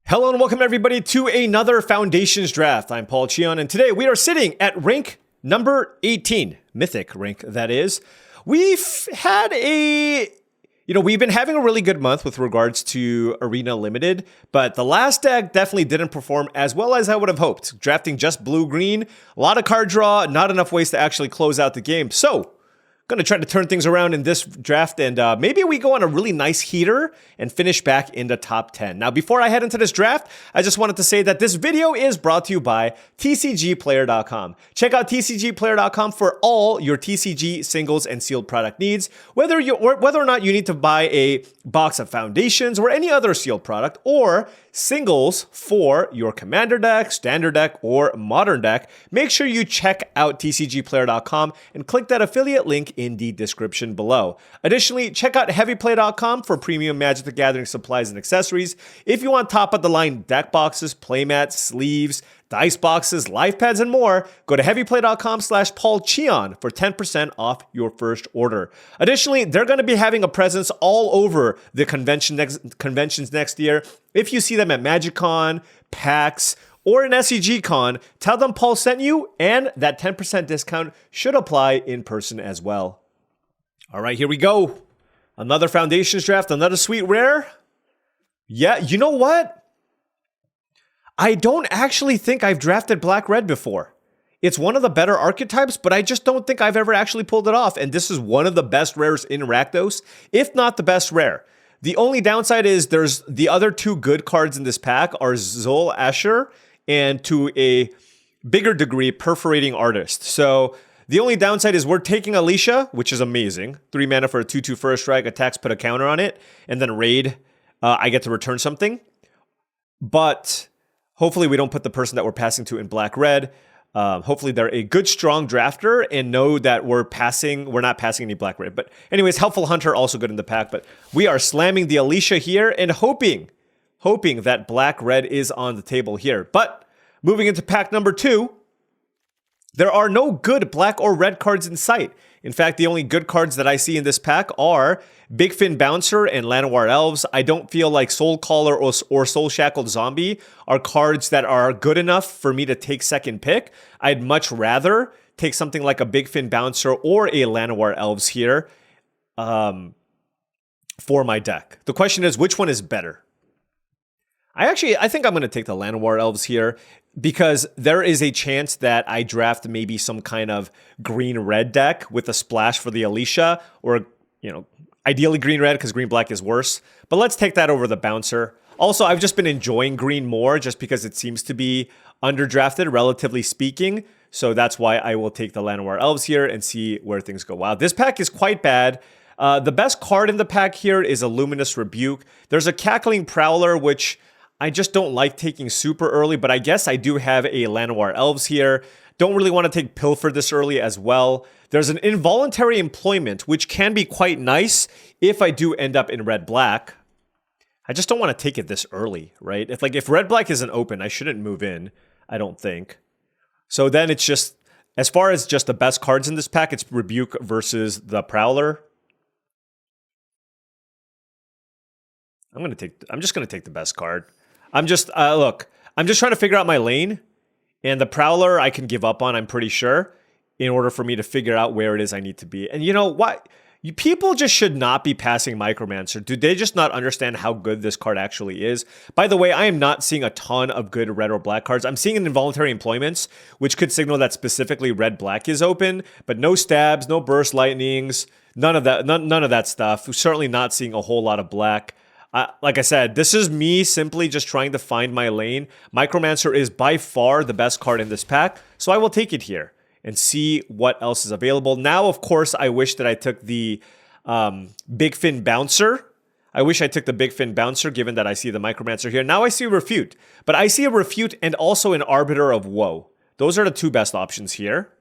Hello and welcome everybody to another Foundations draft. I'm Paul Cheon, and today we are sitting at rank number 18, mythic rank that is. We've had we've been having a really good month with regards to Arena Limited, but the last deck definitely didn't perform as well as I would have hoped. Drafting just blue-green, a lot of card draw, not enough ways to actually close out the game. So, going to try to turn things around in this draft, and maybe we go on a really nice heater and finish back in the top 10. Now, before I head into this draft, I just wanted to say that this video is brought to you by TCGplayer.com. Check out TCGplayer.com for all your TCG singles and sealed product needs, whether or not you need to buy a box of Foundations or any other sealed product, or singles for your Commander deck, Standard deck, or Modern deck. Make sure you check out TCGplayer.com and click that affiliate link in the description below. Additionally, check out HeavyPlay.com for premium Magic the Gathering supplies and accessories. If you want top-of-the-line deck boxes, playmats, sleeves, dice boxes, life pads, and more, go to heavyplay.com/paulcheon for 10% off your first order. Additionally, they're going to be having a presence all over the conventions next year. If you see them at MagicCon, PAX, or an SEGCon, tell them Paul sent you, and that 10% discount should apply in person as well. All right, here we go. Another Foundations draft, another sweet rare. Yeah, you know what? I don't actually think I've drafted black-red before. It's one of the better archetypes, but I just don't think I've ever actually pulled it off, and this is one of the best rares in Rakdos, if not the best rare. The only downside is there's the other two good cards in this pack are Zol Asher and, to a bigger degree, Perforating Artist. So the only downside is we're taking Alicia, which is amazing. 3 mana for a 2/2 first strike, attacks, put a counter on it, and then raid, I get to return something. But hopefully we don't put the person that we're passing to in black-red. Hopefully they're a good, strong drafter and know that we're not passing any black-red. But anyways, Helpful Hunter also good in the pack. But we are slamming the Alicia here and hoping that black-red is on the table here. But moving into pack number 2, there are no good black or red cards in sight. In fact, the only good cards that I see in this pack are Big Fin Bouncer and Llanowar Elves. I don't feel like Soul Caller or Soul Shackled Zombie are cards that are good enough for me to take second pick. I'd much rather take something like a Big Fin Bouncer or a Llanowar Elves here for my deck. The question is, which one is better? I think I'm going to take the Llanowar Elves here because there is a chance that I draft maybe some kind of green-red deck with a splash for the Alicia, or, ideally green-red because green-black is worse. But let's take that over the Bouncer. Also, I've just been enjoying green more just because it seems to be underdrafted, relatively speaking. So that's why I will take the Llanowar Elves here and see where things go. Wow, this pack is quite bad. The best card in the pack here is a Luminous Rebuke. There's a Cackling Prowler, which I just don't like taking super early, but I guess I do have a Llanowar Elves here. Don't really want to take Pilfer this early as well. There's an Involuntary Employment, which can be quite nice if I do end up in red-black. I just don't want to take it this early, right? If red-black isn't open, I shouldn't move in, I don't think. So then it's just, as far as just the best cards in this pack, it's Rebuke versus the Prowler. I'm just going to take the best card. I'm just trying to figure out my lane, and the Prowler I can give up on, I'm pretty sure, in order for me to figure out where it is I need to be. And you know what? People just should not be passing Micromancer. Do they just not understand how good this card actually is? By the way, I am not seeing a ton of good red or black cards. I'm seeing Involuntary Employments, which could signal that specifically red-black is open, but no stabs, no burst lightnings, none of that stuff. We're certainly not seeing a whole lot of black. Like I said, this is me simply just trying to find my lane. Micromancer is by far the best card in this pack, so I will take it here and see what else is available. Now, of course, I wish that I took the Big Fin Bouncer. I wish I took the Big Fin Bouncer, given that I see the Micromancer here. Now I see a Refute, but I see a Refute and also an Arbiter of Woe. Those are the two best options here.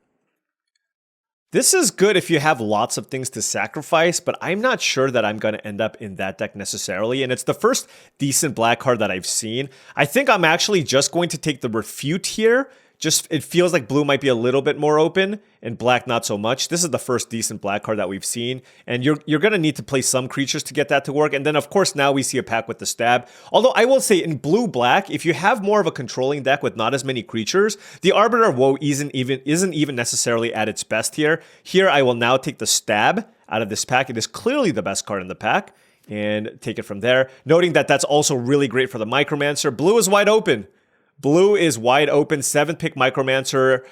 This is good if you have lots of things to sacrifice, but I'm not sure that I'm going to end up in that deck necessarily, and it's the first decent black card that I've seen. I think I'm actually just going to take the Refute here, Just it feels like blue might be a little bit more open and black not so much. This is the first decent black card that we've seen, and you're going to need to play some creatures to get that to work. And then of course now we see a pack with the stab. Although I will say in blue-black, if you have more of a controlling deck with not as many creatures, the Arbiter of Woe isn't even necessarily at its best here. Here I will now take the stab out of this pack. It is clearly the best card in the pack, and take it from there. Noting that that's also really great for the Micromancer. Blue is wide open. Blue is wide open, 7th pick Micromancer.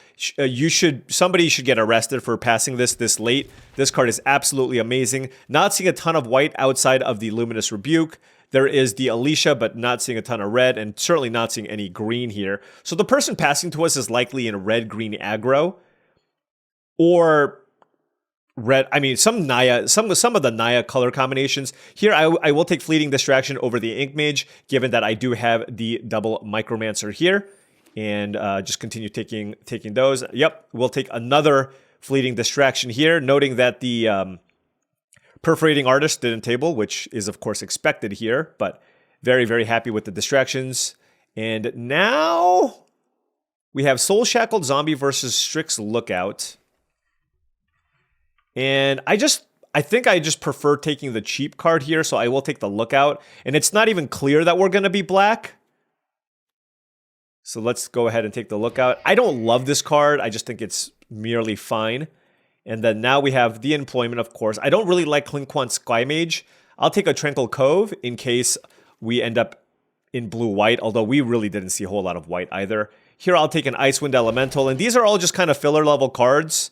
Somebody should get arrested for passing this late. This card is absolutely amazing. Not seeing a ton of white outside of the Luminous Rebuke. There is the Alicia, but not seeing a ton of red, and certainly not seeing any green here. So the person passing to us is likely in red-green aggro, or red. I mean, some of the Naya color combinations. Here, I will take Fleeting Distraction over the Ink Mage, given that I do have the double Micromancer here, and just continue taking those. Yep, we'll take another Fleeting Distraction here, noting that the Perforating Artist didn't table, which is of course expected here, but very, very happy with the distractions. And now we have Soul Shackled Zombie versus Strix Lookout. And I think I just prefer taking the cheap card here, so I will take the Lookout. And it's not even clear that we're going to be black. So let's go ahead and take the Lookout. I don't love this card. I just think it's merely fine. And then now we have the Employment, of course. I don't really like Klinquan Sky Mage. I'll take a Tranquil Cove in case we end up in blue-white, although we really didn't see a whole lot of white either. Here I'll take an Icewind Elemental, and these are all just kind of filler-level cards.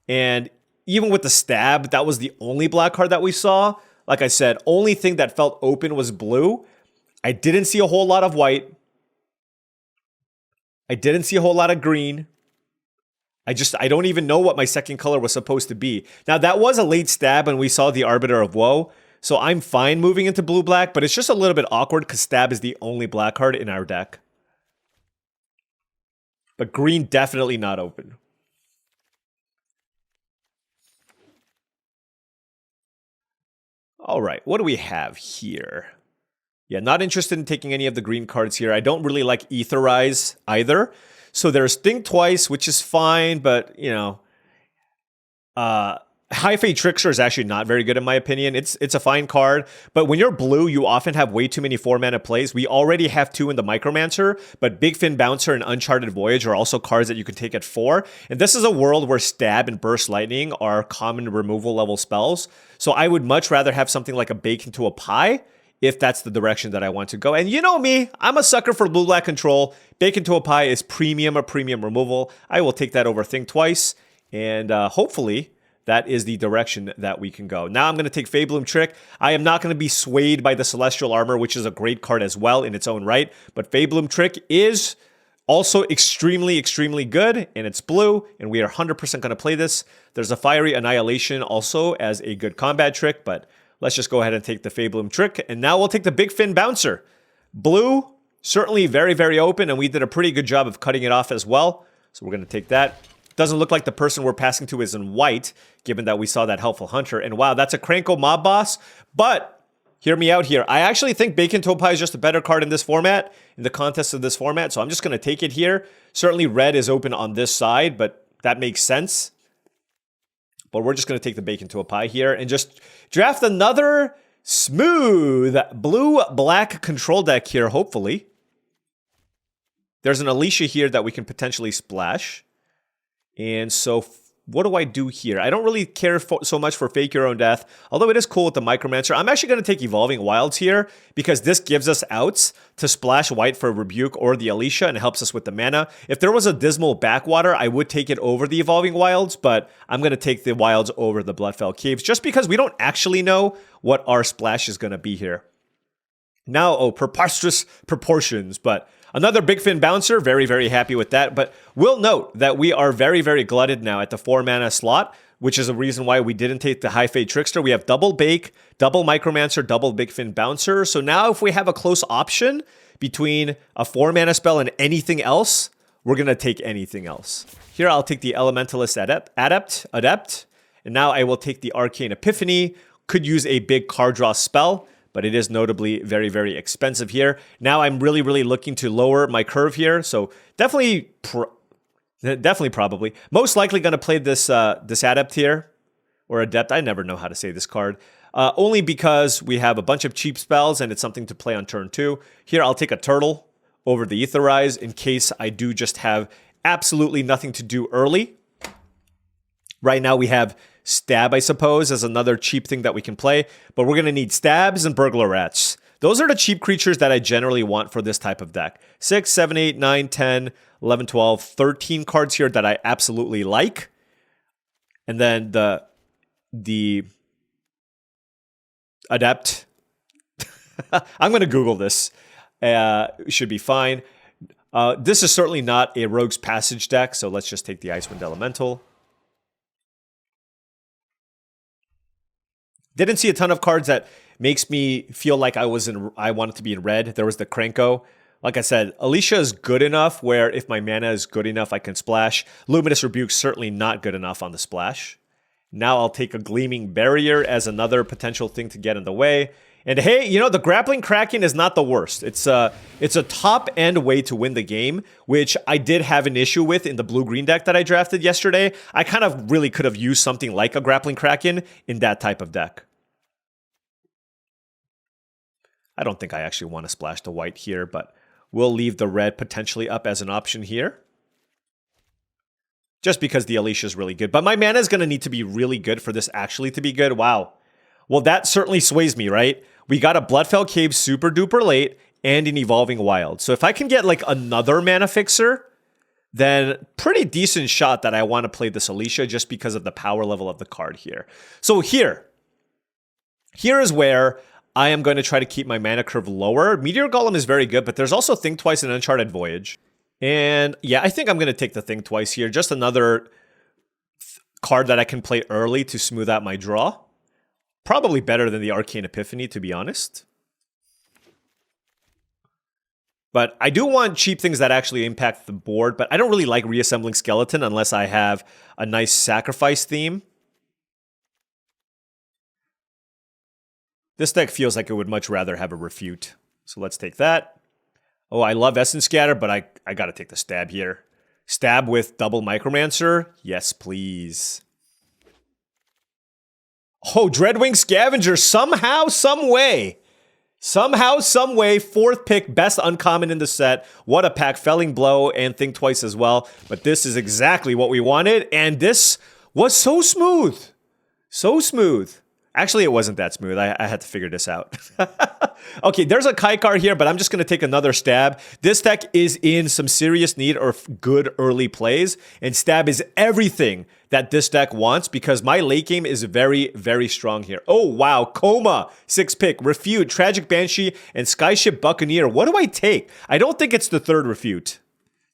And even with the stab, that was the only black card that we saw. Like I said, only thing that felt open was blue. I didn't see a whole lot of white. I didn't see a whole lot of green. I don't even know what my second color was supposed to be. Now, that was a late stab and we saw the Arbiter of Woe. So I'm fine moving into blue-black, but it's just a little bit awkward because stab is the only black card in our deck. But green definitely not open. All right, what do we have here? Yeah, not interested in taking any of the green cards here. I don't really like Etherize either. So there's Think Twice, which is fine, but, you know, High Fate Trickster is actually not very good in my opinion. It's a fine card, but when you're blue, you often have way too many 4-mana plays. We already have 2 in the Micromancer, but Big Fin Bouncer and Uncharted Voyage are also cards that you can take at 4. And this is a world where Stab and Burst Lightning are common removal level spells. So I would much rather have something like a Bake into a Pie if that's the direction that I want to go. And you know me, I'm a sucker for blue-black control. Bake into a Pie is premium removal. I will take that over Think Twice, and hopefully that is the direction that we can go. Now I'm going to take Fabloom Trick. I am not going to be swayed by the Celestial Armor, which is a great card as well in its own right. But Fabloom Trick is also extremely, extremely good, and it's blue, and we are 100% going to play this. There's a Fiery Annihilation also as a good combat trick, but let's just go ahead and take the Fabloom Trick. And now we'll take the Big Fin Bouncer. Blue, certainly very, very open, and we did a pretty good job of cutting it off as well. So we're going to take that. Doesn't look like the person we're passing to is in white, given that we saw that Helpful Hunter. And wow, that's a Cranko Mob Boss. But hear me out here. I actually think Bacon Topai is just a better card in this format, in the context of this format. So I'm just going to take it here. Certainly red is open on this side, but that makes sense. But we're just going to take the Bacon Topai here and just draft another smooth blue-black control deck here, hopefully. There's an Alicia here that we can potentially splash. And so what do I do here? I don't really care so much for Fake Your Own Death, although it is cool with the Micromancer. I'm actually going to take Evolving Wilds here because this gives us outs to splash white for Rebuke or the Alicia and helps us with the mana. If there was a Dismal Backwater, I would take it over the Evolving Wilds, but I'm going to take the Wilds over the Bloodfell Caves just because we don't actually know what our splash is going to be here. Now, preposterous proportions, but another Big Fin Bouncer, very, very happy with that. But we'll note that we are very, very glutted now at the 4-mana slot, which is a reason why we didn't take the High Fate Trickster. We have double Bake, double Micromancer, double Big Fin Bouncer. So now if we have a close option between a 4-mana spell and anything else, we're going to take anything else. Here I'll take the Elementalist Adept, and now I will take the Arcane Epiphany. Could use a big card draw spell, but it is notably very, very expensive here. Now I'm really, really looking to lower my curve here. So definitely Definitely, probably. Most likely going to play this this Adept here. Or Adept. I never know how to say this card. Only because we have a bunch of cheap spells and it's something to play on turn 2. Here, I'll take a Turtle over the Aetherize in case I do just have absolutely nothing to do early. Right now we have Stab, I suppose, as another cheap thing that we can play. But we're going to need Stabs and Burglar Rats. Those are the cheap creatures that I generally want for this type of deck. 6, 7, 8, 9, 10, 11, 12, 13 cards here that I absolutely like. And then the Adept. I'm going to Google this. Should be fine. This is certainly not a Rogue's Passage deck, so let's just take the Icewind Elemental. Didn't see a ton of cards that makes me feel like I wanted to be in red. There was the Krenko. Like I said, Alicia is good enough where if my mana is good enough, I can splash. Luminous Rebuke certainly not good enough on the splash. Now I'll take a Gleaming Barrier as another potential thing to get in the way. And hey, you know, the Grappling Kraken is not the worst. It's a top-end way to win the game, which I did have an issue with in the blue-green deck that I drafted yesterday. I kind of really could have used something like a Grappling Kraken in that type of deck. I don't think I actually want to splash the white here, but we'll leave the red potentially up as an option here. Just because the Alicia is really good. But my mana is going to need to be really good for this actually to be good. Wow. Well, that certainly sways me, right? We got a Bloodfell Cave super duper late and an Evolving Wild. So if I can get like another mana fixer, then pretty decent shot that I want to play this Alicia just because of the power level of the card here. So here is where I am going to try to keep my mana curve lower. Meteor Golem is very good, but there's also Think Twice and Uncharted Voyage. And yeah, I think I'm going to take the Think Twice here. Just another card that I can play early to smooth out my draw. Probably better than the Arcane Epiphany, to be honest. But I do want cheap things that actually impact the board, but I don't really like Reassembling Skeleton unless I have a nice sacrifice theme. This deck feels like it would much rather have a Refute. So let's take that. Oh, I love Essence Scatter, but I got to take the Stab here. Stab with double Micromancer? Yes, please. Oh, Dreadwing Scavenger, somehow, some way. Somehow, some way, 4th pick, best uncommon in the set. What a pack, Felling Blow and Think Twice as well. But this is exactly what we wanted, and this was so smooth. So smooth. Actually, it wasn't that smooth. I had to figure this out. Okay, there's a Kai card here, but I'm just going to take another Stab. This deck is in some serious need of good early plays, and Stab is everything that this deck wants because my late game is very, very strong here. Oh, wow. Coma, 6th pick, Refute, Tragic Banshee, and Skyship Buccaneer. What do I take? I don't think it's the 3rd Refute.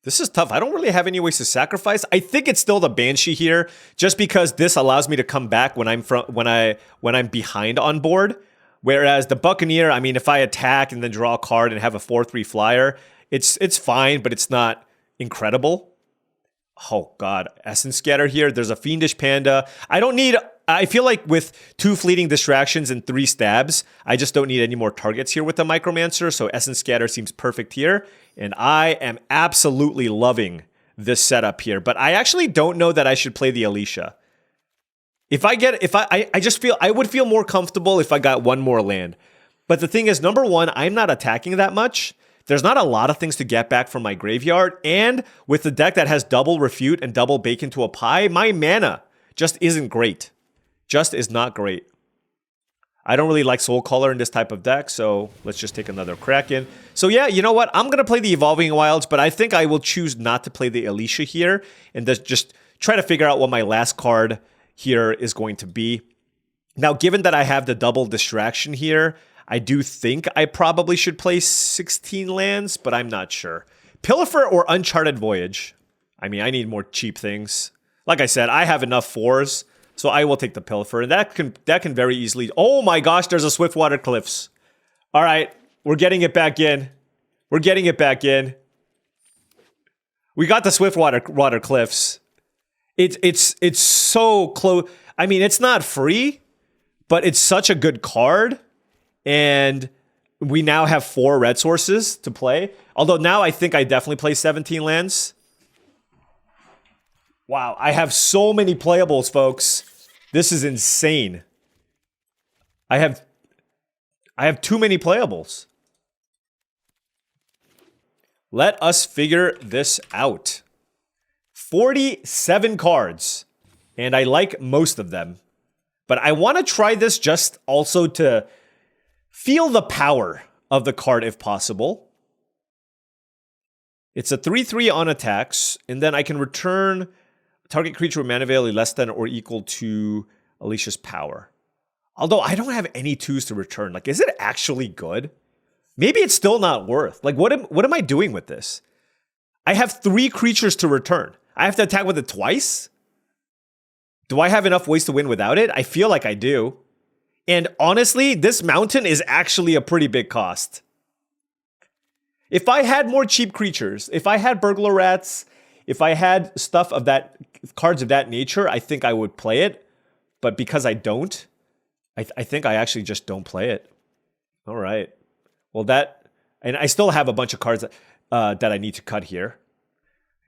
This is tough. I don't really have any ways to sacrifice. I think it's still the Banshee here, just because this allows me to come back when I'm behind on board. Whereas the Buccaneer, I mean, if I attack and then draw a card and have a 4/3 flyer, it's fine, but it's not incredible. Oh God, Essence Scatter here. There's a Fiendish Panda. I feel like with 2 Fleeting Distractions and 3 Stabs, I just don't need any more targets here with the Micromancer, so Essence Scatter seems perfect here. And I am absolutely loving this setup here. But I actually don't know that I should play the Alicia. I just feel I would feel more comfortable if I got one more land. But the thing is, number one, I'm not attacking that much. There's not a lot of things to get back from my graveyard. And with the deck that has double Refute and double Bake into a Pie, my mana just isn't great. Just is not great. I don't really like Soul Caller in this type of deck, so let's just take another Kraken. So yeah, you know what? I'm going to play the Evolving Wilds, but I think I will choose not to play the Alicia here and just try to figure out what my last card here is going to be. Now, given that I have the double distraction here, I do think I probably should play 16 lands, but I'm not sure. Pilfer or Uncharted Voyage? I mean, I need more cheap things. Like I said, I have enough 4s. So I will take the Pilfer, and that can very easily... Oh my gosh, there's a Swiftwater Cliffs. All right, we're getting it back in. We're getting it back in. We got the Swiftwater Cliffs. It's so close. I mean, it's not free, but it's such a good card, and we now have 4 red sources to play. Although now I think I definitely play 17 lands. Wow, I have so many playables, folks. This is insane. I have too many playables. Let us figure this out. 47 cards, and I like most of them. But I want to try this just also to feel the power of the card if possible. It's a 3/3 on attacks, and then I can return target creature with mana value less than or equal to Alicia's power. Although I don't have any 2s to return. Like, is it actually good? Maybe it's still not worth. Like, what am I doing with this? I have 3 creatures to return. I have to attack with it twice? Do I have enough ways to win without it? I feel like I do. And honestly, this mountain is actually a pretty big cost. If I had more cheap creatures, if I had burglar rats, if I had stuff of that, cards of that nature, I think I would play it. But because I don't, I think I actually just don't play it. All right. Well, and I still have a bunch of cards that I need to cut here.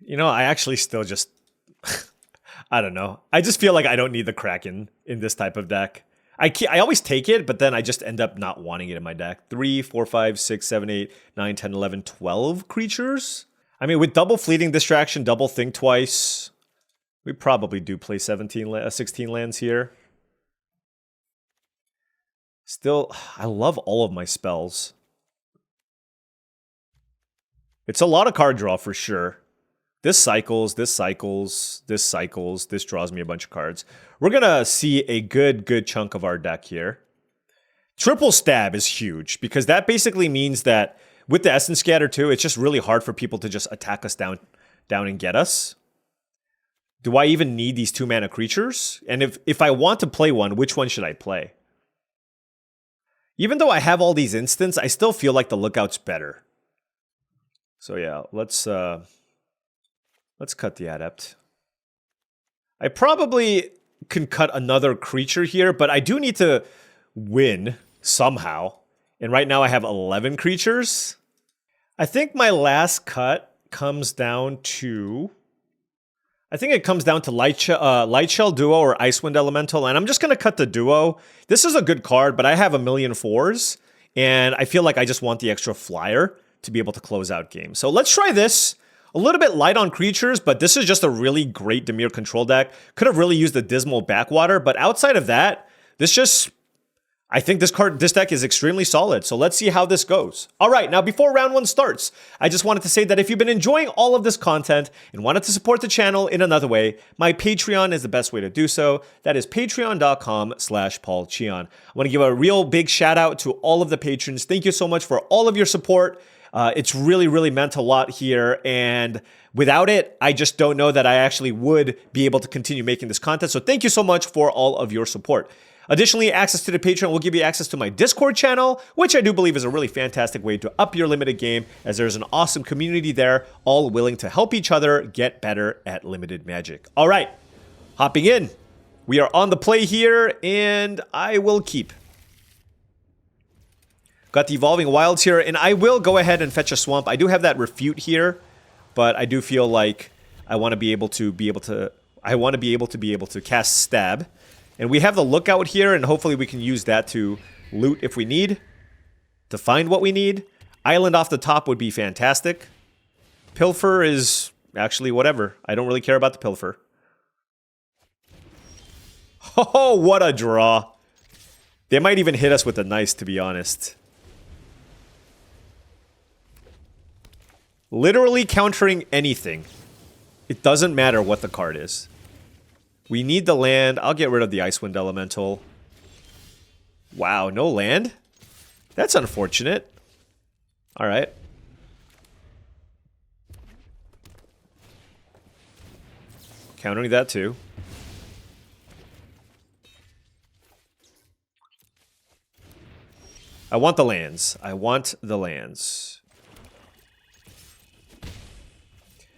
You know, I actually still just, I don't know. I just feel like I don't need the Kraken in this type of deck. I always take it, but then I just end up not wanting it in my deck. 3, 4, 5, 6, 7, 8, 9, 10, 11, 12 creatures? I mean, with double Fleeting Distraction, double Think Twice, we probably do play 16 lands here. Still, I love all of my spells. It's a lot of card draw for sure. This cycles, this cycles, this cycles, this draws me a bunch of cards. We're going to see a good chunk of our deck here. Triple Stab is huge because that basically means that with the Essence Scatter too, it's just really hard for people to just attack us down and get us. Do I even need these 2-mana creatures? And if I want to play one, which one should I play? Even though I have all these instants, I still feel like the Lookout's better. So yeah, let's cut the Adept. I probably can cut another creature here, but I do need to win somehow. And right now I have 11 creatures. I think my last cut comes down to... I think it comes down to Light Shell Duo or Icewind Elemental, and I'm just going to cut the Duo. This is a good card, but I have a million 4s, and I feel like I just want the extra flyer to be able to close out games. So let's try this. A little bit light on creatures, but this is just a really great Dimir Control deck. Could have really used the Dismal Backwater, but outside of that, I think this deck is extremely solid. So let's see how this goes. All right, now before round 1 starts, I just wanted to say that if you've been enjoying all of this content and wanted to support the channel in another way, my Patreon is the best way to do so. That is patreon.com/paulcheon. I want to give a real big shout out to all of the patrons. Thank you so much for all of your support. It's really meant a lot here, and without it, I just don't know that I actually would be able to continue making this content. So thank you so much for all of your support. Additionally, access to the Patreon will give you access to my Discord channel, which I do believe is a really fantastic way to up your limited game, as there's an awesome community there, all willing to help each other get better at limited Magic. All right, hopping in. We are on the play here, and I will keep. Got the Evolving Wilds here, and I will go ahead and fetch a Swamp. I do have that Refute here, but I do feel like I want to be able to cast Stab. And we have the Lookout here, and hopefully we can use that to loot if we need, to find what we need. Island off the top would be fantastic. Pilfer is actually whatever. I don't really care about the Pilfer. Oh, what a draw. They might even hit us with a nice, to be honest. Literally countering anything. It doesn't matter what the card is. We need the land. I'll get rid of the Icewind Elemental. Wow, no land? That's unfortunate. Alright. Countering that too. I want the lands. I want the lands.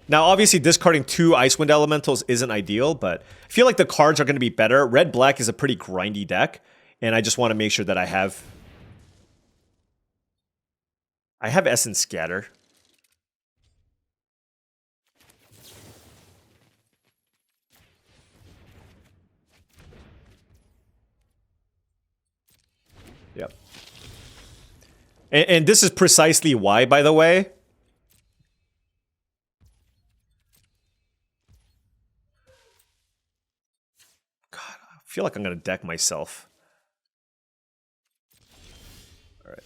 Now, obviously, discarding 2 Icewind Elementals isn't ideal, but I feel like the cards are going to be better. Red-Black is a pretty grindy deck, and I just want to make sure that I have Essence Scatter. And this is precisely why, by the way. God, I feel like I'm going to deck myself. All right.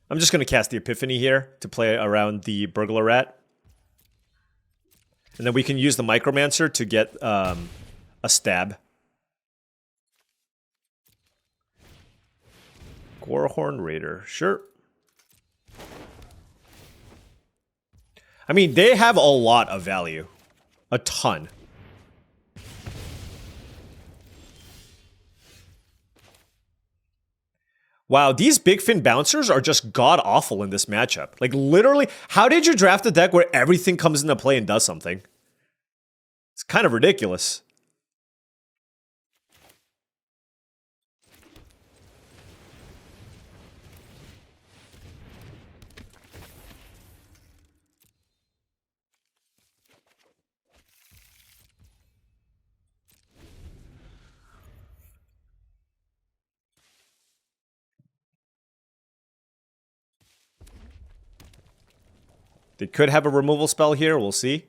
I'm just going to cast the Epiphany here to play around the Burglar Rat. And then we can use the Micromancer to get a stab. Gorehorn Raider, sure. I mean, they have a lot of value. A ton. Wow, these Big Fin Bouncers are just god-awful in this matchup. Like, literally, how did you draft a deck where everything comes into play and does something? It's kind of ridiculous. They could have a removal spell here, we'll see.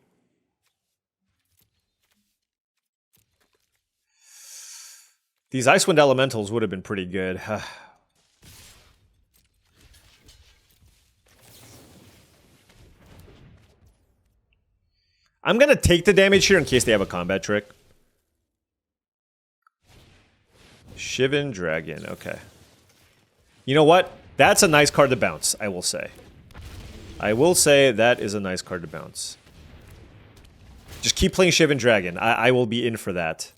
These Icewind Elementals would have been pretty good. I'm going to take the damage here in case they have a combat trick. Shivan Dragon, okay. You know what? That's a nice card to bounce, I will say. I will say that is a nice card to bounce. Just keep playing Shivan Dragon. I will be in for that.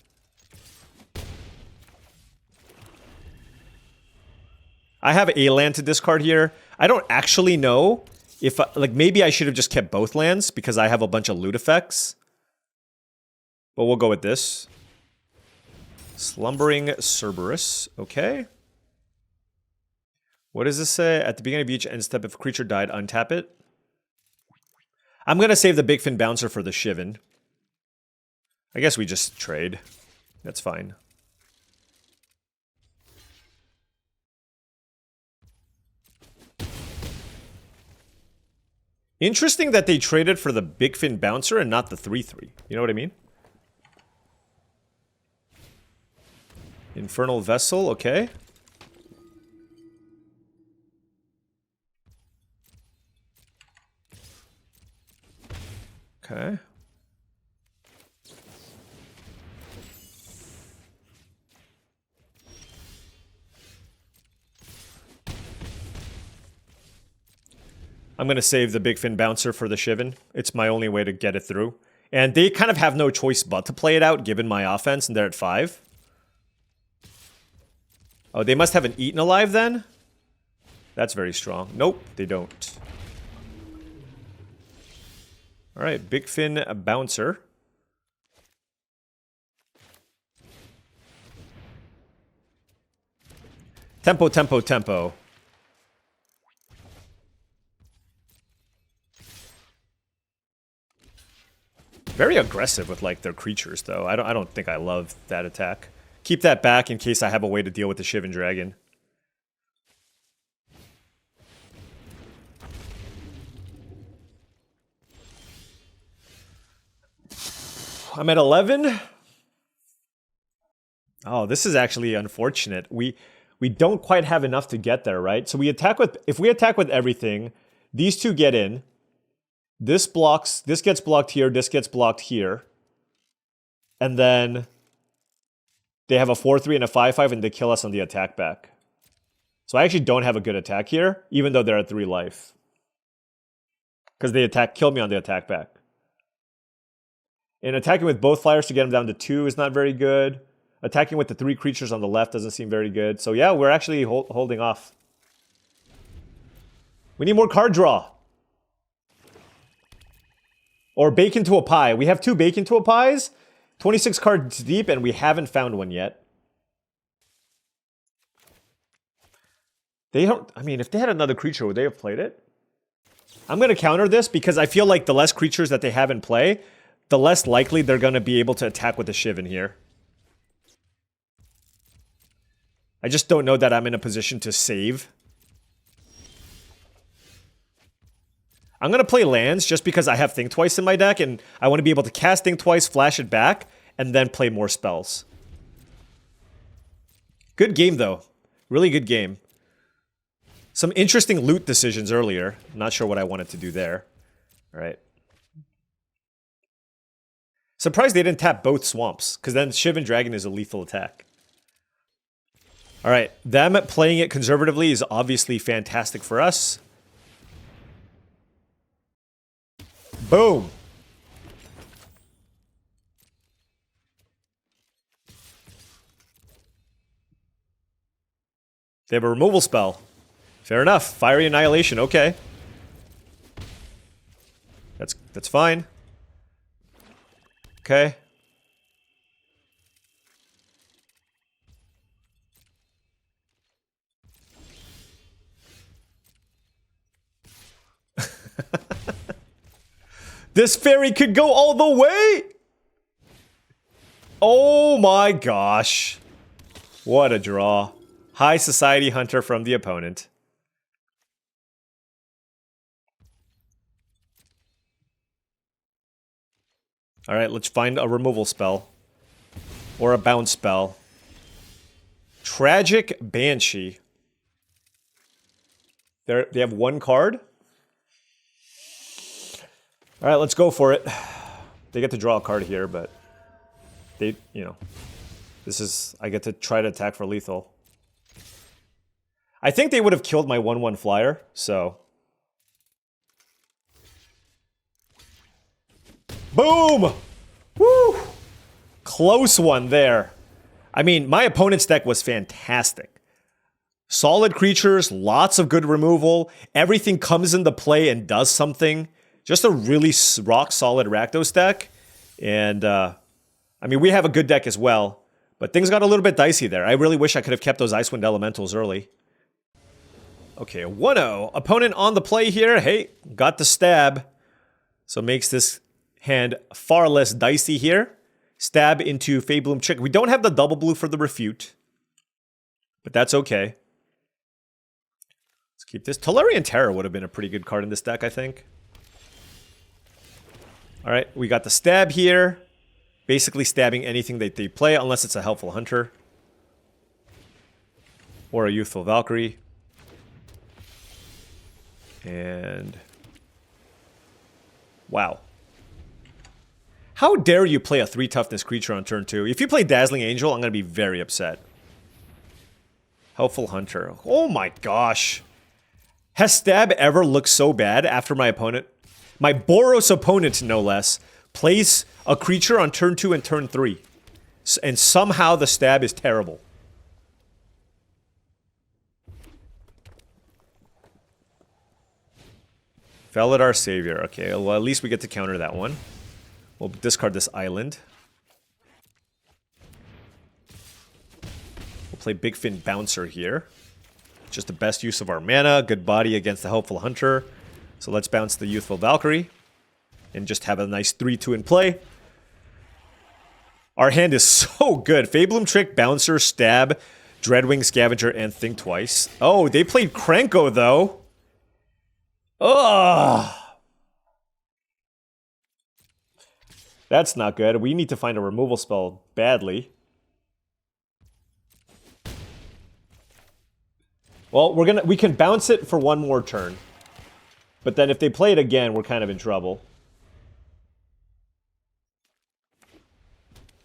I have a land to discard here. I don't actually know if, like, maybe I should have just kept both lands because I have a bunch of loot effects. But we'll go with this. Slumbering Cerberus, okay. What does this say? At the beginning of each end step, if a creature died, untap it. I'm going to save the Big Fin Bouncer for the Shivan. I guess we just trade. That's fine. Interesting that they traded for the Big Fin Bouncer and not the 3/3. You know what I mean? Infernal Vessel, okay. Okay. I'm going to save the Big Fin Bouncer for the Shivan. It's my only way to get it through. And they kind of have no choice but to play it out, given my offense, and they're at 5. Oh, they must have an Eaten Alive then? That's very strong. Nope, they don't. Alright, Big Fin Bouncer. Tempo, tempo, tempo. Very aggressive with, like, their creatures, though. I don't think I love that attack. Keep that back in case I have a way to deal with the Shivan Dragon. I'm at 11. Oh, this is actually unfortunate. We don't quite have enough to get there, right? So we attack with, if we attack with everything, these two get in. This blocks, this gets blocked here, this gets blocked here. And then they have a 4/3 and a 5/5 and they kill us on the attack back. So I actually don't have a good attack here, even though they're at 3 life. Because they kill me on the attack back. And attacking with both flyers to get them down to 2 is not very good. Attacking with the 3 creatures on the left doesn't seem very good. So yeah, we're actually holding off. We need more card draw. Or bake into a pie. We have 2 bake into a pies. 26 cards deep, and we haven't found one yet. They don't... I mean, if they had another creature, would they have played it? I'm going to counter this because I feel like the less creatures that they have in play, the less likely they're going to be able to attack with the Shiv in here. I just don't know that I'm in a position to save. I'm going to play lands just because I have Think Twice in my deck, and I want to be able to cast Think Twice, flash it back, and then play more spells. Good game, though. Really good game. Some interesting loot decisions earlier. Not sure what I wanted to do there. All right. Surprised they didn't tap both swamps, because then Shiv and Dragon is a lethal attack. All right. Them playing it conservatively is obviously fantastic for us. Boom. They have a removal spell. Fair enough. Fiery Annihilation. Okay. That's fine. Okay. This fairy could go all the way! Oh my gosh. What a draw. High Society Hunter from the opponent. Alright, let's find a removal spell. Or a bounce spell. Tragic Banshee. They have one card? Alright, let's go for it. They get to draw a card here, but they, you know, this is, I get to try to attack for lethal. I think they would have killed my 1/1 flyer, so. Boom! Woo! Close one there. I mean, my opponent's deck was fantastic. Solid creatures, lots of good removal. Everything comes into play and does something. Just a really rock-solid Rakdos deck. And, I mean, we have a good deck as well. But things got a little bit dicey there. I really wish I could have kept those Icewind Elementals early. Okay, 1-0. Opponent on the play here. Hey, got the stab. So makes this hand far less dicey here. Stab into Feybloom Trick. We don't have the double blue for the refute. But that's okay. Let's keep this. Tellurian Terror would have been a pretty good card in this deck, I think. Alright, we got the stab here. Basically stabbing anything that they play, unless it's a Helpful Hunter. Or a Youthful Valkyrie. And... wow. How dare you play a 3 toughness creature on turn 2? If you play Dazzling Angel, I'm going to be very upset. Helpful Hunter. Oh my gosh. Has stab ever looked so bad after my opponent... my Boros opponent, no less, plays a creature on turn 2 and turn 3. And somehow the stab is terrible. Felidar Savior. Okay, well, at least we get to counter that one. We'll discard this island. We'll play Big Fin Bouncer here. Just the best use of our mana. Good body against the Helpful Hunter. So let's bounce the Youthful Valkyrie. And just have a nice 3-2 in play. Our hand is so good. Feybloom Trick, Bouncer, Stab, Dreadwing, Scavenger, and Think Twice. Oh, they played Krenko, though. Ugh. That's not good. We need to find a removal spell badly. Well, we can bounce it for one more turn. But then if they play it again, we're kind of in trouble.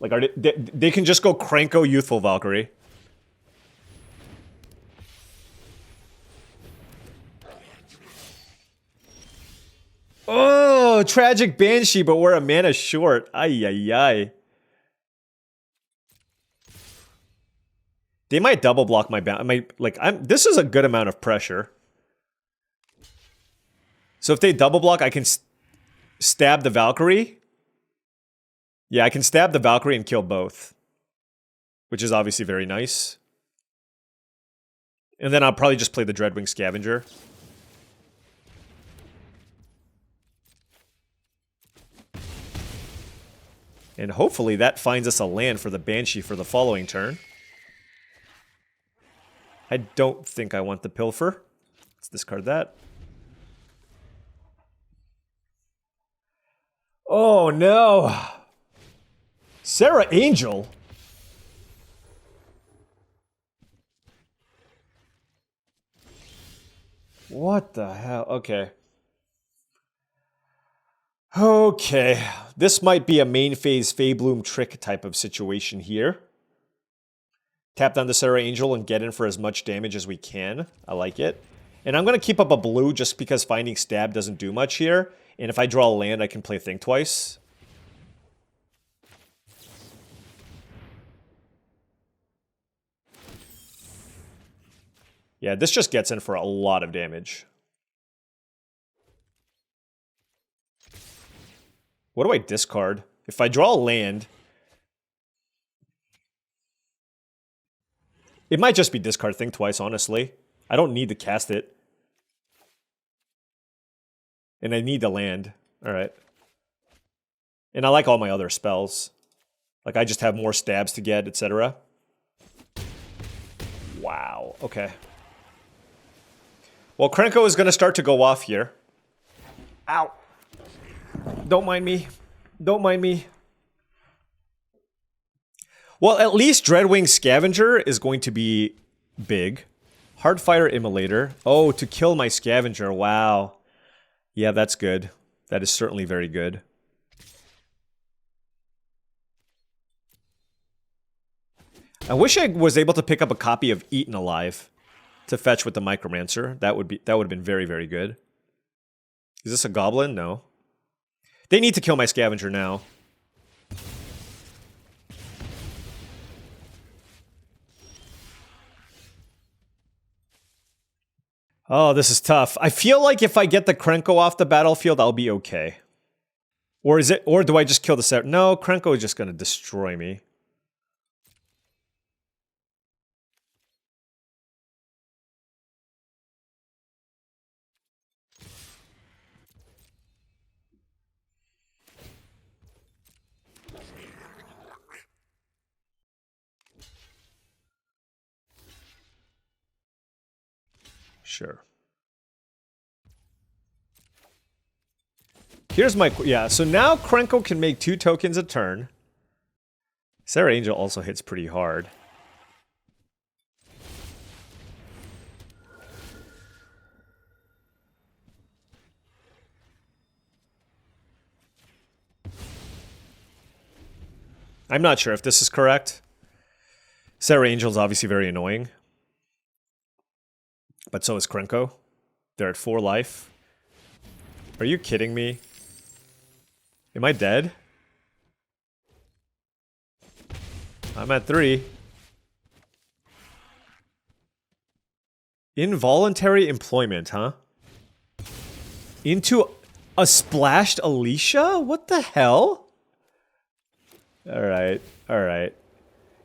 Like, they can just go Krenko Youthful Valkyrie. Oh, Tragic Banshee, but we're a mana short. Ay, ay, ay. They might double block my bounce. This is a good amount of pressure. So if they double block, I can stab the Valkyrie. Yeah, I can stab the Valkyrie and kill both. Which is obviously very nice. And then I'll probably just play the Dreadwing Scavenger. And hopefully that finds us a land for the Banshee for the following turn. I don't think I want the Pilfer. Let's discard that. Oh no! Sarah Angel? What the hell? Okay. Okay. This might be a main phase Feybloom trick type of situation here. Tap down the Sarah Angel and get in for as much damage as we can. I like it. And I'm going to keep up a blue just because finding stab doesn't do much here. And if I draw a land, I can play Think Twice. Yeah, this just gets in for a lot of damage. What do I discard? If I draw a land... It might just be discard Think Twice, honestly. I don't need to cast it. And I need the land. Alright. And I like all my other spells. Like, I just have more stabs to get, etc. Wow. Okay. Well, Krenko is going to start to go off here. Ow. Don't mind me. Don't mind me. Well, at least Dreadwing Scavenger is going to be big. Hardfire Immolator. Oh, to kill my Scavenger. Wow. Yeah, that's good. That is certainly very good. I wish I was able to pick up a copy of Eaten Alive to fetch with the Micromancer. That would have been very, very good. Is this a goblin? No. They need to kill my Scavenger now. Oh, this is tough. I feel like if I get the Krenko off the battlefield, I'll be okay. Or is it? Or do I just kill the set? No, Krenko is just going to destroy me. Sure. Here's my... Yeah, so now Krenko can make 2 tokens a turn. Sarah Angel also hits pretty hard. I'm not sure if this is correct. Sarah Angel is obviously very annoying. But so is Krenko. They're at 4 life. Are you kidding me? Am I dead? I'm at 3. Involuntary employment, huh? Into a splashed Alicia? What the hell? Alright, alright.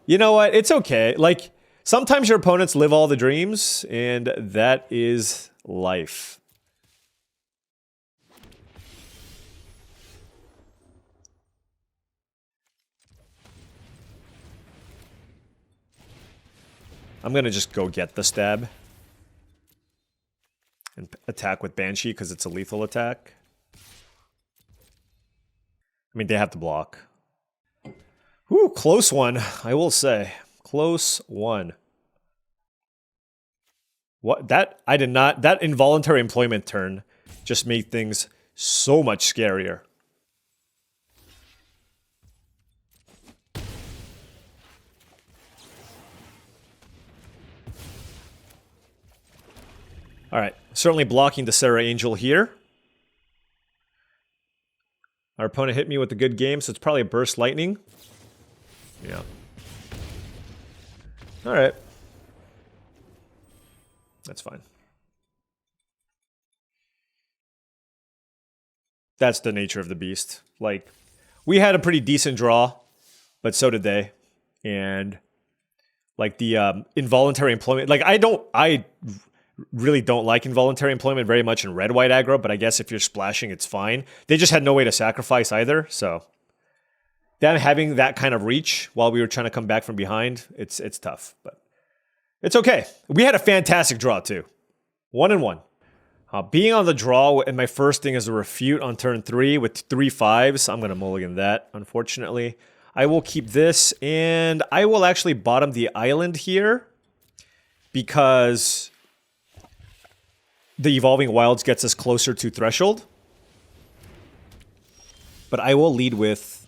You know what? It's okay. Like... Sometimes your opponents live all the dreams, and that is life. I'm gonna just go get the stab. And attack with Banshee, because it's a lethal attack. I mean, they have to block. Whew, close one, I will say. Close one. What? That, I did not... That involuntary employment turn just made things so much scarier. Alright, certainly blocking the Sarah Angel here. Our opponent hit me with a good game, so it's probably a Burst Lightning. Yeah. Alright. That's fine. That's the nature of the beast. Like, we had a pretty decent draw, but so did they. And, like, the involuntary employment... Like, I really don't like involuntary employment very much in red-white aggro, but I guess if you're splashing, it's fine. They just had no way to sacrifice either, so... them having that kind of reach while we were trying to come back from behind, it's tough, but it's okay. We had a fantastic draw too. 1-1. Being on the draw and my first thing is a refute on turn 3 with 3 5s. I'm going to mulligan that, unfortunately. I will keep this, and I will actually bottom the island here because the Evolving Wilds gets us closer to Threshold. But I will lead with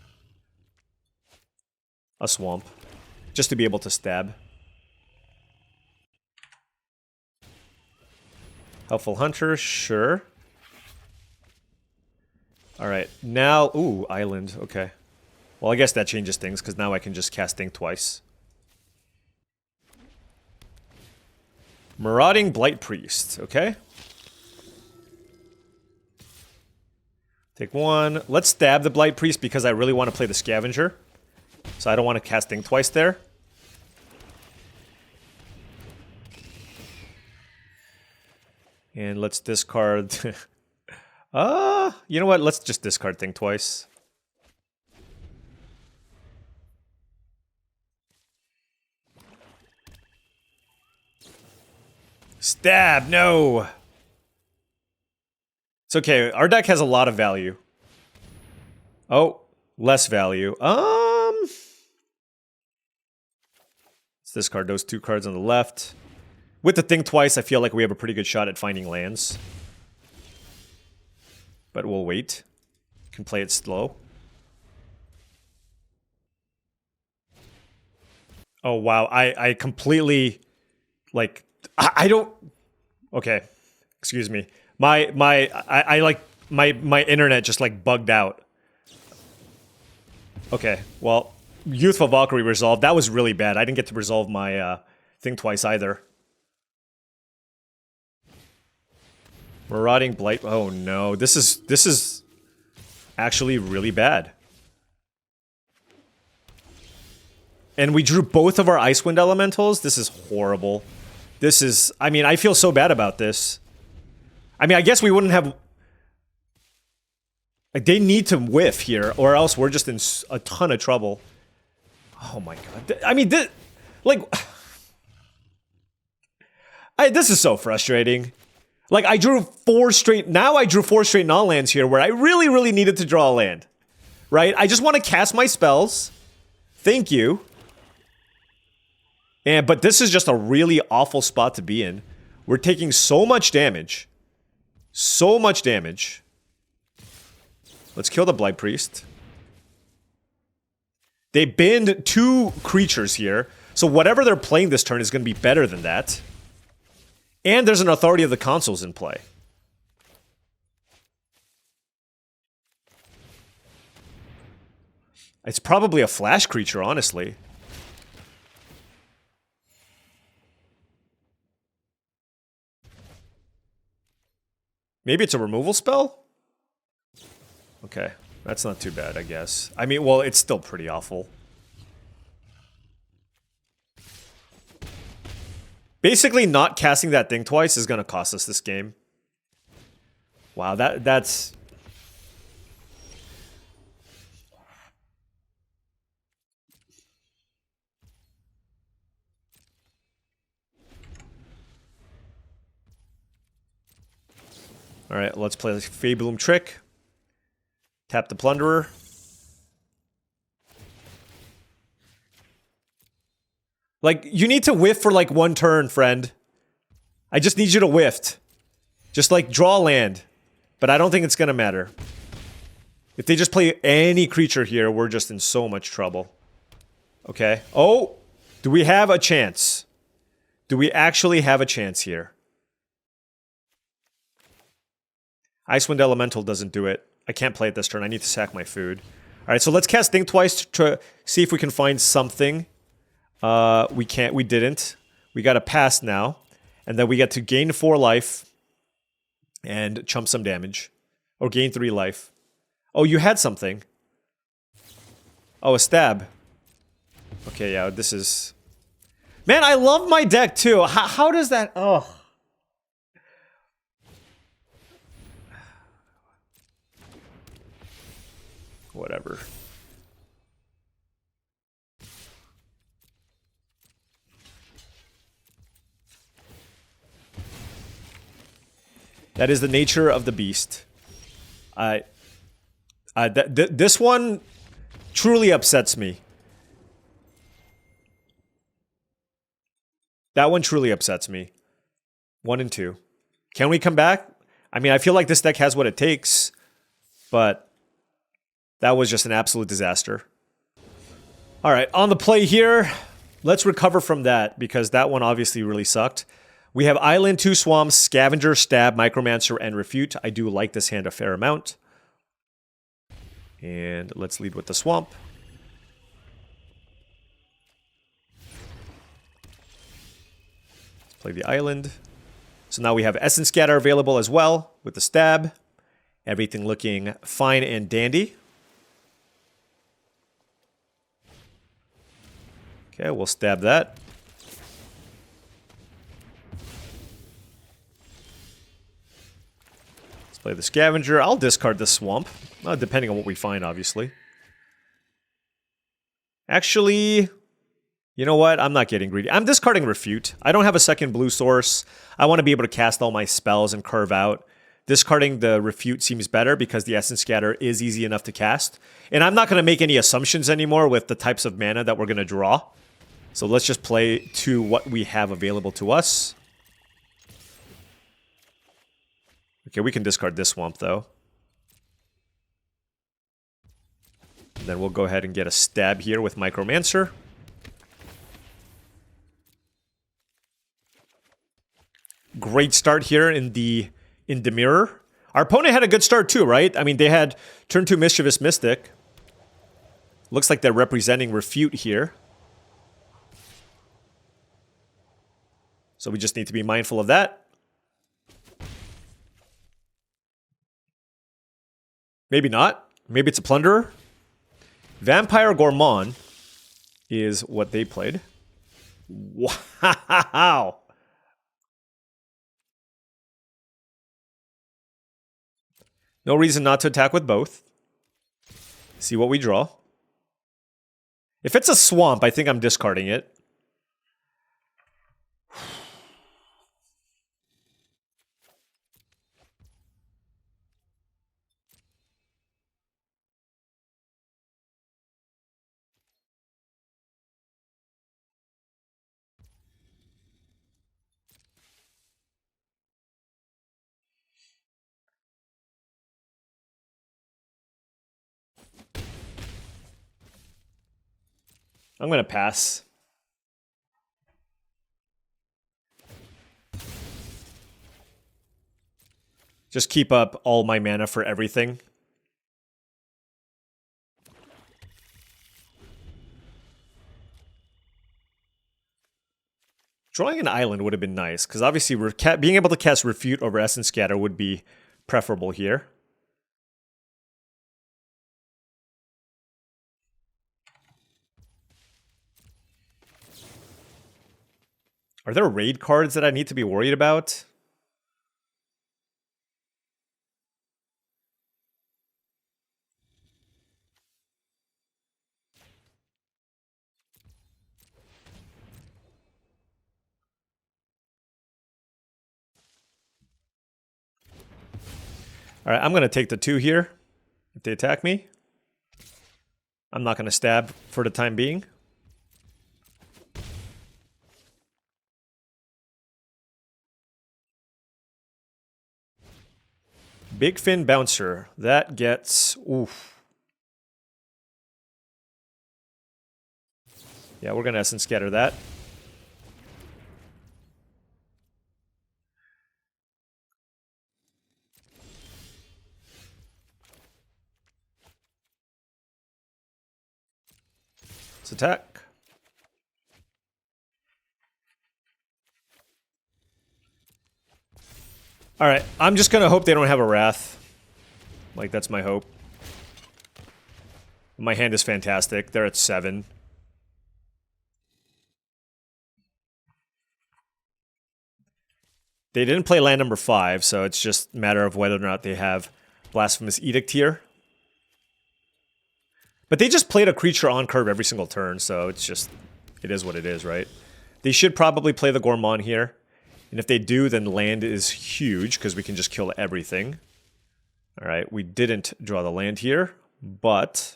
a Swamp just to be able to stab. Helpful Hunter, sure. Alright, now... Ooh, Island, okay. Well, I guess that changes things, because now I can just cast Think twice. Marauding Blight Priest, okay. Take 1. Let's stab the Blight Priest, because I really want to play the Scavenger. So I don't want to cast Think twice there. And let's discard... you know what? Let's just discard Think twice. Stab! No! It's okay. Our deck has a lot of value. Oh, less value. Let's discard those 2 cards on the left. With the Think twice, I feel like we have a pretty good shot at finding lands. But we'll wait. Can play it slow. Oh, wow. I completely... Like... I don't... Okay. Excuse me. My internet just, like, bugged out. Okay. Well, Youthful Valkyrie resolved. That was really bad. I didn't get to resolve my Think twice either. Marauding Blight. Oh no, this is actually really bad. And we drew both of our Icewind Elementals. This is horrible. This is, I mean, I feel so bad about this. I mean, I guess we wouldn't have... Like, they need to whiff here, or else we're just in a ton of trouble. Oh my god. I mean, this... Like... this is so frustrating. Like, I drew 4 straight... Now I drew 4 straight non-lands here where I really, really needed to draw a land. Right? I just want to cast my spells. Thank you. But this is just a really awful spot to be in. We're taking so much damage. So much damage. Let's kill the Blight Priest. They banned 2 creatures here. So whatever they're playing this turn is going to be better than that. And there's an Authority of the Consuls in play. It's probably a flash creature, honestly. Maybe it's a removal spell? Okay, that's not too bad, I guess. I mean, well, it's still pretty awful. Basically, not casting that thing twice is going to cost us this game. Wow, that's... Alright, let's play the Fabulum Trick. Tap the Plunderer. Like, you need to whiff for, like, 1 turn, friend. I just need you to whiff. Just, like, draw land. But I don't think it's gonna matter. If they just play any creature here, we're just in so much trouble. Okay. Oh! Do we have a chance? Do we actually have a chance here? Icewind Elemental doesn't do it. I can't play it this turn. I need to sack my food. Alright, so let's cast Think twice to see if we can find something. We can't. We didn't. We got to pass now. And then we get to gain 4 life. And chump some damage. Or gain 3 life. Oh, you had something. Oh, a stab. Okay, yeah, this is... Man, I love my deck, too. How does that... Oh... Whatever. That is the nature of the beast. This one truly upsets me. That one truly upsets me. 1 and 2. Can we come back? I mean, I feel like this deck has what it takes, but that was just an absolute disaster. All right, on the play here, let's recover from that because that one obviously really sucked. We have Island, 2 Swamps, Scavenger, Stab, Micromancer, and Refute. I do like this hand a fair amount. And let's lead with the Swamp. Let's play the Island. So now we have Essence Scatter available as well with the Stab. Everything looking fine and dandy. Okay, we'll stab that. Let's play the Scavenger. I'll discard the Swamp, depending on what we find, obviously. Actually, you know what? I'm not getting greedy. I'm discarding Refute. I don't have a second blue source. I want to be able to cast all my spells and curve out. Discarding the Refute seems better because the Essence Scatter is easy enough to cast. And I'm not going to make any assumptions anymore with the types of mana that we're going to draw. So let's just play to what we have available to us. Okay, we can discard this Swamp, though. And then we'll go ahead and get a Stab here with Micromancer. Great start here in Dimir. Our opponent had a good start too, right? I mean, they had turn 2 Mischievous Mystic. Looks like they're representing Refute here. So we just need to be mindful of that. Maybe not. Maybe it's a Plunderer. Vampire Gourmand is what they played. Wow. No reason not to attack with both. See what we draw. If it's a Swamp, I think I'm discarding it. I'm going to pass. Just keep up all my mana for everything. Drawing an Island would have been nice, because obviously being able to cast Refute over Essence Scatter would be preferable here. Are there raid cards that I need to be worried about? All right, I'm going to take the 2 here if they attack me. I'm not going to stab for the time being. Big Fin Bouncer. That gets... Oof. Yeah, we're going to Essence Scatter that. Let's attack. Alright, I'm just going to hope they don't have a Wrath. Like, that's my hope. My hand is fantastic. They're at 7. They didn't play land number 5, so it's just a matter of whether or not they have Blasphemous Edict here. But they just played a creature on curve every single turn, so it's just... It is what it is, right? They should probably play the Gourmand here. And if they do, then land is huge because we can just kill everything. All right, we didn't draw the land here, but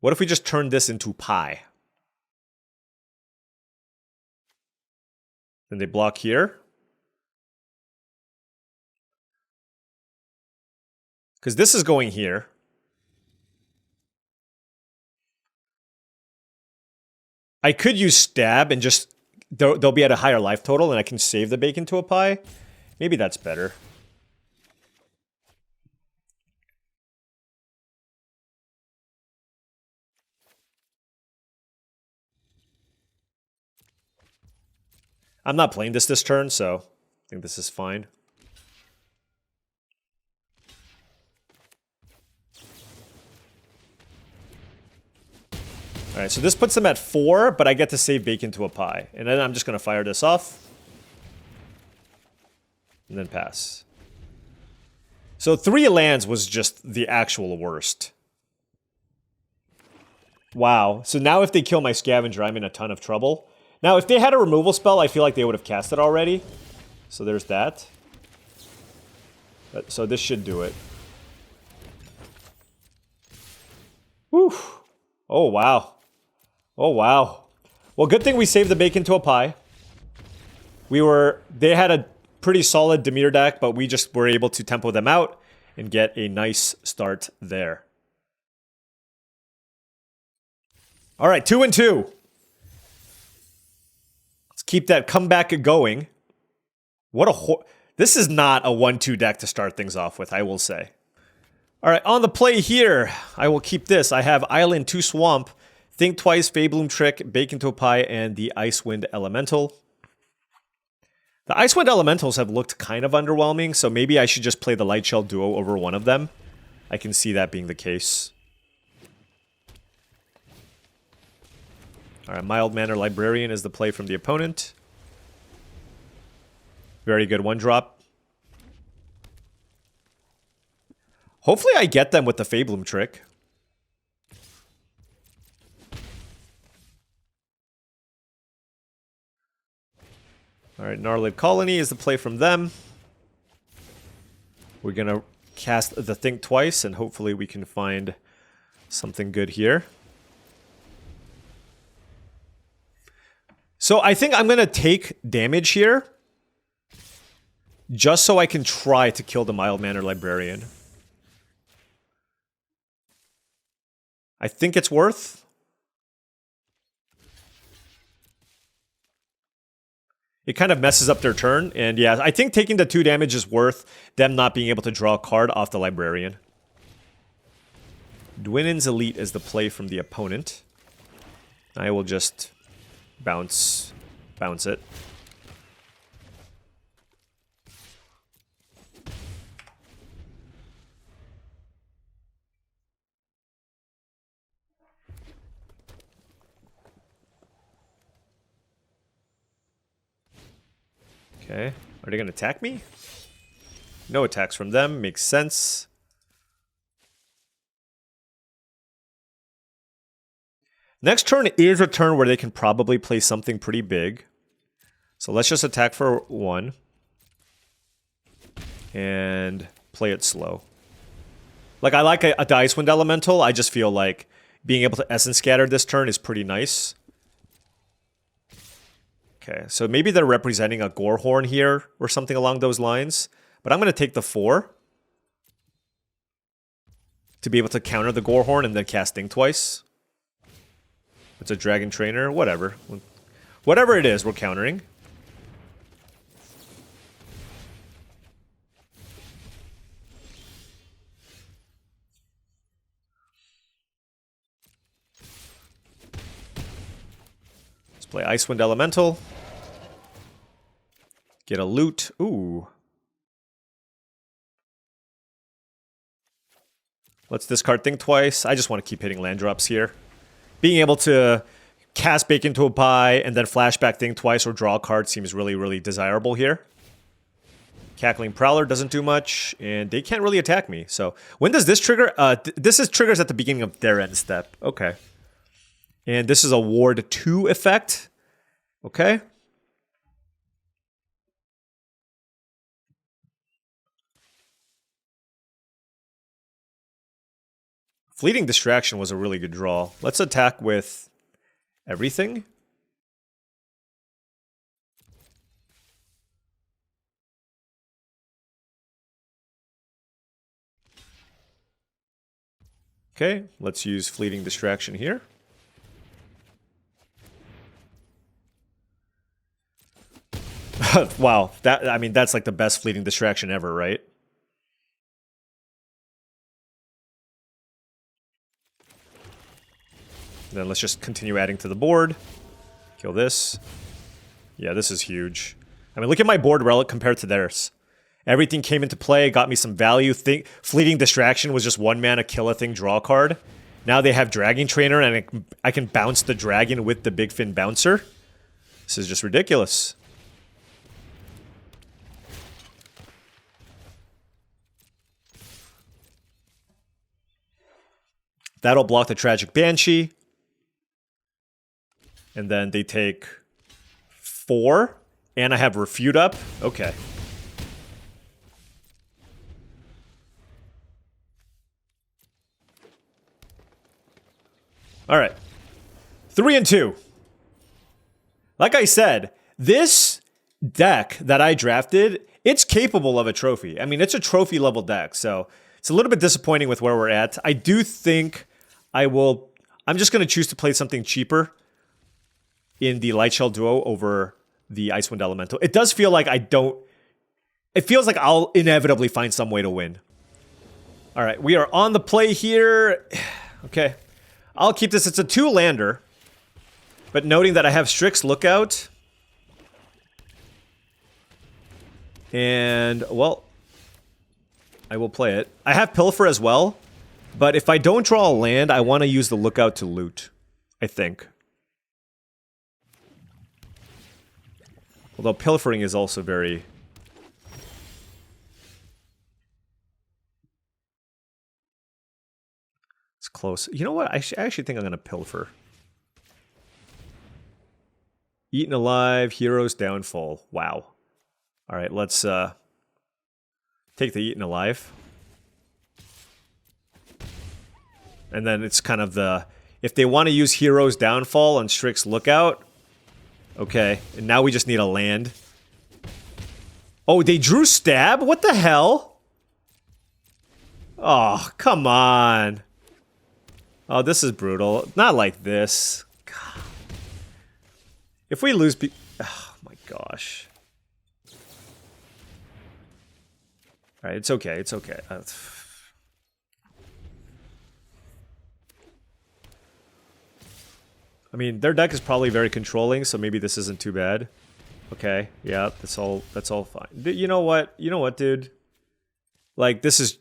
what if we just turn this into pi? Then they block here. Because this is going here. I could use stab and just, they'll be at a higher life total and I can save the bacon to a pie. Maybe that's better. I'm not playing this turn, so I think this is fine. All right, so this puts them at 4, but I get to save bacon to a pie. And then I'm just going to fire this off. And then pass. So 3 lands was just the actual worst. Wow. So now if they kill my scavenger, I'm in a ton of trouble. Now, if they had a removal spell, I feel like they would have cast it already. So there's that. So this should do it. Whew. Oh, wow. Oh, wow. Well, good thing we saved the bacon to a pie. They had a pretty solid Dimir deck, but we just were able to tempo them out and get a nice start there. All right, 2-2. Let's keep that comeback going. This is not a 1-2 deck to start things off with, I will say. All right, on the play here, I will keep this. I have Island, 2 Swamp, Think Twice, Fabloom Trick, Bacon to a Pie, and the Icewind Elemental. The Icewind Elementals have looked kind of underwhelming, so maybe I should just play the Light Shell Duo over one of them. I can see that being the case. Alright, Mild Manner Librarian is the play from the opponent. Very good 1-drop. Hopefully I get them with the Fabloom Trick. Alright, Gnarlid Colony is the play from them. We're going to cast the Think Twice, and hopefully we can find something good here. So I think I'm going to take damage here, just so I can try to kill the Mild Manner Librarian. I think it's worth. It kind of messes up their turn, and yeah, I think taking the 2 damage is worth them not being able to draw a card off the Librarian. Dwinnen's Elite is the play from the opponent. I will just bounce it. Okay, are they going to attack me? No attacks from them, makes sense. Next turn is a turn where they can probably play something pretty big. So let's just attack for 1. And play it slow. Like, I like a Icewind Elemental, I just feel like being able to Essence Scatter this turn is pretty nice. Okay, so maybe they're representing a Gorehorn here or something along those lines. But I'm going to take the 4 to be able to counter the Gorehorn and then cast Think Twice. It's a Dragon Trainer, whatever. Whatever it is, we're countering. Let's play Icewind Elemental. Get a loot. Ooh. Let's discard Think Twice. I just want to keep hitting land drops here. Being able to cast Bacon to a Pie and then flashback Think Twice or draw a card seems really, really desirable here. Cackling Prowler doesn't do much, and they can't really attack me. So when does this trigger? This is triggers at the beginning of their end step. Okay. And this is a Ward 2 effect. Okay. Fleeting Distraction was a really good draw. Let's attack with everything. Okay, let's use Fleeting Distraction here. Wow, I mean, that's like the best Fleeting Distraction ever, right? Then let's just continue adding to the board. Kill this. Yeah, this is huge. I mean, look at my board relic compared to theirs. Everything came into play, got me some value. Fleeting Distraction was just 1 mana, kill a thing, draw a card. Now they have Dragon Trainer, and I can bounce the dragon with the Big Fin Bouncer. This is just ridiculous. That'll block the Tragic Banshee. And then they take 4. And I have Refute up. Okay. Alright. 3 and 2. Like I said, this deck that I drafted, it's capable of a trophy. I mean, it's a trophy level deck, so it's a little bit disappointing with where we're at. I do think I'm just going to choose to play something cheaper in the Lightshell Duo over the Icewind Elemental. It does feel like it feels like I'll inevitably find some way to win. All right, we are on the play here. Okay, I'll keep this. It's a 2-lander, but noting that I have Strix Lookout. And, well, I will play it. I have Pilfer as well, but if I don't draw a land, I want to use the Lookout to loot, I think. Although Pilfering is also very... It's close. You know what? I actually think I'm going to Pilfer. Eaten Alive, Hero's Downfall. Wow. Alright, let's take the Eaten Alive. And then it's kind of the... If they want to use Hero's Downfall on Strix Lookout... Okay, and now we just need a land. Oh, they drew Stab? What the hell? Oh, come on. Oh, this is brutal. Not like this. God. If we lose... Oh, my gosh. Alright, it's okay, it's okay. I mean, their deck is probably very controlling, so maybe this isn't too bad. Okay, yeah, that's all fine. You know what? You know what, dude? Like, this is...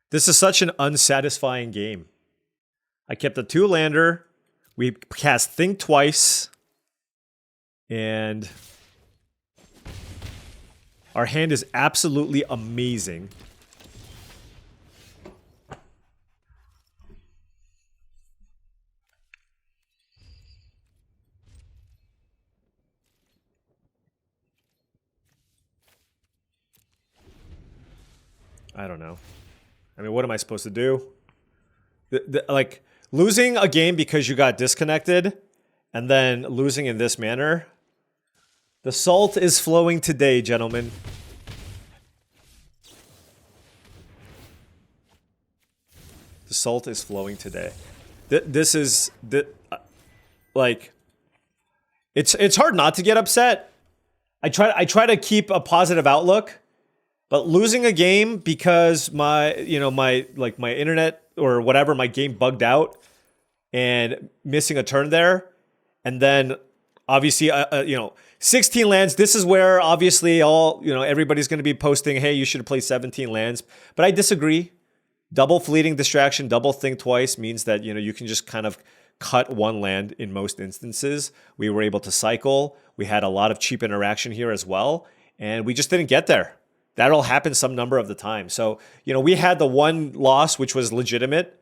This is such an unsatisfying game. I kept a 2-lander. We cast Think twice. And our hand is absolutely amazing. I don't know. I mean, what am I supposed to do? Like, losing a game because you got disconnected and then losing in this manner. The salt is flowing today, gentlemen. The salt is flowing today. This is... like... It's hard not to get upset. I try to keep a positive outlook. But losing a game because my internet or whatever, my game bugged out and missing a turn there. And then obviously, 16 lands. This is where obviously everybody's going to be posting, hey, you should play 17 lands. But I disagree. Double Fleeting Distraction, double Think twice means that, you can just kind of cut 1 land in most instances. We were able to cycle. We had a lot of cheap interaction here as well. and we just didn't get there. That'll happen some number of the time. So, we had the one loss, which was legitimate.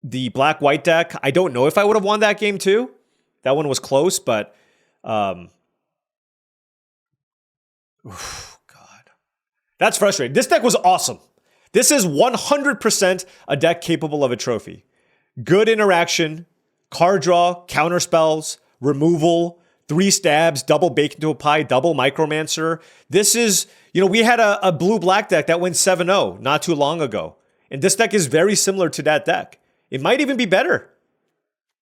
The black-white deck, I don't know if I would have won that game too. That one was close, but God. That's frustrating. This deck was awesome. This is 100% a deck capable of a trophy. Good interaction, card draw, counter spells, removal, 3 stabs, double bake into a pie, double micromancer. This is, we had a blue-black deck that went 7-0 not too long ago. And this deck is very similar to that deck. It might even be better.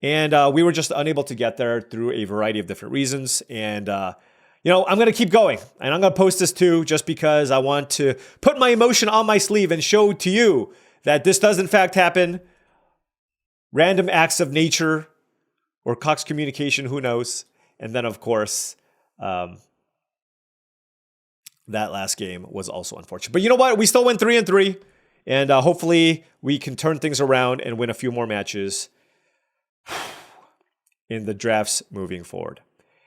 And we were just unable to get there through a variety of different reasons. And, I'm going to keep going. And I'm going to post this too, just because I want to put my emotion on my sleeve and show to you that this does in fact happen. Random acts of nature or Cox communication, who knows? And then, of course, that last game was also unfortunate. But you know what? We still went 3-3. And hopefully we can turn things around and win a few more matches in the drafts moving forward.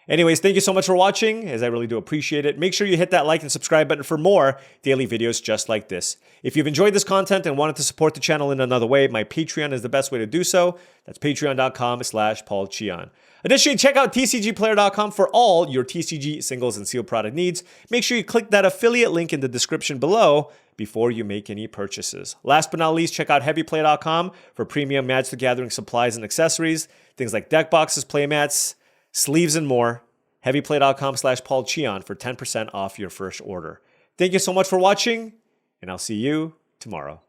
Anyways, thank you so much for watching, as I really do appreciate it. Make sure you hit that like and subscribe button for more daily videos just like this. If you've enjoyed this content and wanted to support the channel in another way, my Patreon is the best way to do so. That's patreon.com/paulcheon. Additionally, check out tcgplayer.com for all your TCG singles and sealed product needs. Make sure you click that affiliate link in the description below before you make any purchases. Last but not least, check out heavyplay.com for premium Magic the Gathering supplies and accessories, things like deck boxes, playmats, sleeves, and more. heavyplay.com/paulcheon for 10% off your first order. Thank you so much for watching, and I'll see you tomorrow.